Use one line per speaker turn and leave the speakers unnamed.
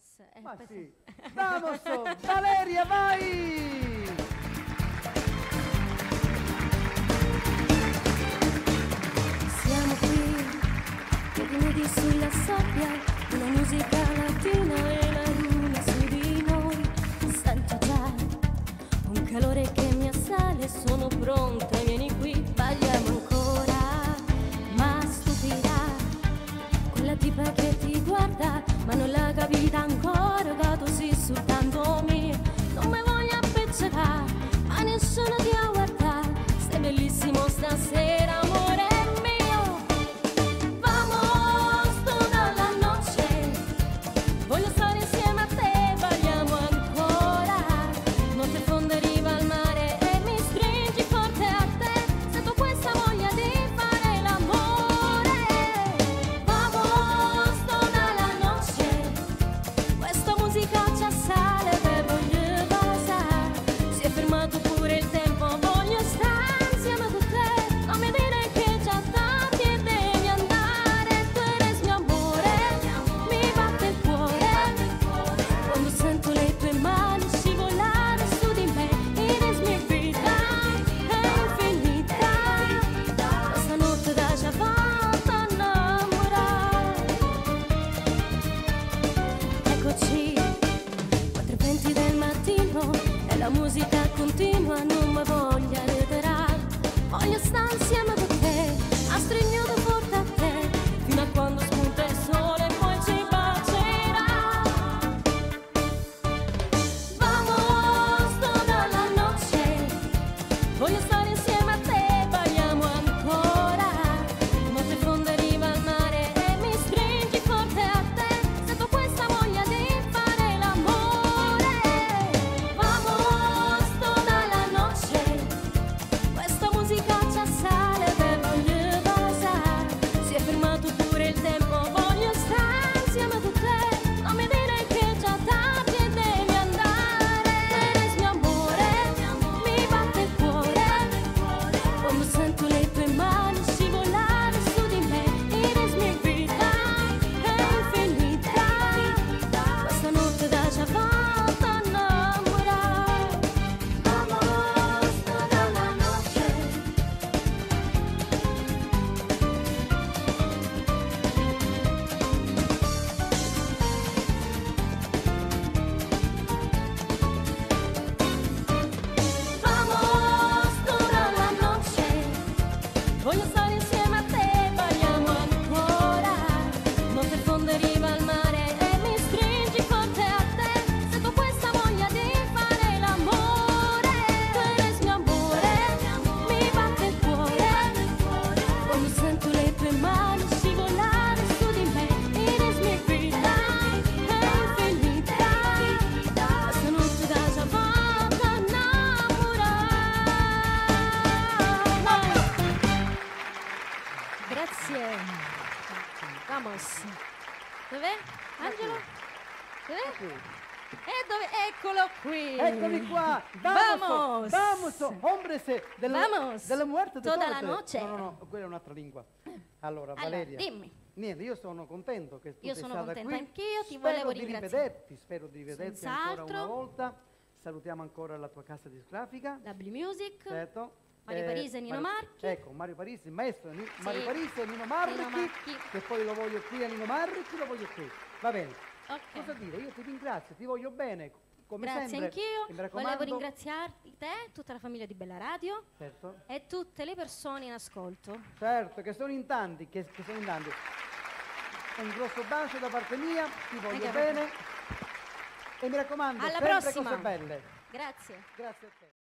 Vamos.
Ma sì. Vamos, Valeria, vai!
Siamo qui, piedi nudi sulla sabbia, una musica latina e la luna su di noi. Sento già un calore che mi assale, sono pronta, vieni qui, balliamo ancora. Ma stupirà quella tipa che ti guarda, ma non l'ha capita ancora, gato si soltandomi. Non mi voglio appicciare, ma nessuno ti ha guardato, sei bellissimo stasera, amore mio. Vamos tutta la noche, voglio stare insieme a te, balliamo ancora. Notte fonda riva al mare e mi stringi forte a te, sento questa voglia di fare l'amore. Vamos tutta la noche, questa musica ci assale, te voglio basare. Si è fermato pure il tempo, voglio stare insieme a te, non mi dire che già tardi e devi andare. Tu eres mio amore, mi batte il cuore quando sento le tue mani scivolare su di me. Eres mia vita, è infinita, questa notte da già fatta innamorare. Eccoci, 4:20 del mattino e la musica continua, non mi voglia ritirare. Voglio stare insieme a te, a stringere forte a te, fino a quando spunta il sole e poi ci bacerà. Vamos tutta la noche, voglio stare insieme a te, balliamo ancora. Notte fonda riva al mare e mi stringi forte a te, sento questa voglia di fare l'amore. Vamos tutta la noche, questa musica ci assale, te voglio basare. Si è fermato pure il tempo, voglio stare insieme a te, non mi dire che già tardi e devi andare. Eres mio amore, mi batte il cuore quando sento le tue mani scivolare su di me. Eres mia vita, è infinita, questa notte da già fatta innamorare. Vamos tutta la noche. Vamos tutta la noche, voglio stare insieme a te, balliamo ancora. Notte fonda riva al mare e mi stringi forte a te, sento questa voglia di fare l'amore. Tu eres mio amore, mi batte il cuore quando sento le tue mani scivolare su di me. Eres mia vita, è infinita, questa notte da già fatta innamorare. Grazie. Vamos. Dov'è? Angelo? Dov'è? E dove? Eccolo qui.
Eccomi qua!
Vamos.
Vamos, hombres
Vamos.
della muerte de
Toda la
torte.
noche.
No, quella è un'altra lingua. Allora,
Allora,
Valeria.
dimmi.
Niente, io sono contento che tu
Io
sei
sono
stata
contenta
qui.
anch'io, ti
Spero
volevo
di
ringraziare.
spero di rivederti ancora una
Senz'altro.
volta. Salutiamo ancora la tua casa discografica.
W Music.
Certo.
Mario Parisi e Nino Marchi.
Ecco, Mario Parisi, il maestro Mario
Sì.
Parisi e Nino Marchi,
Nino Marchi.
che poi lo voglio qui a Nino Marchi, lo voglio qui. Va bene.
Ok.
Cosa dire? Io ti ringrazio, ti voglio bene, come
Grazie
sempre.
anch'io.
E mi raccomando.
Volevo ringraziarti te, tutta la famiglia di Bella Radio
Certo.
e tutte le persone in ascolto.
Certo, che sono in tanti, che sono in tanti. Un grosso bacio da parte mia, ti voglio
Anche a
bene. E mi raccomando,
Alla
sempre
prossima.
cose belle.
Grazie.
Grazie a te.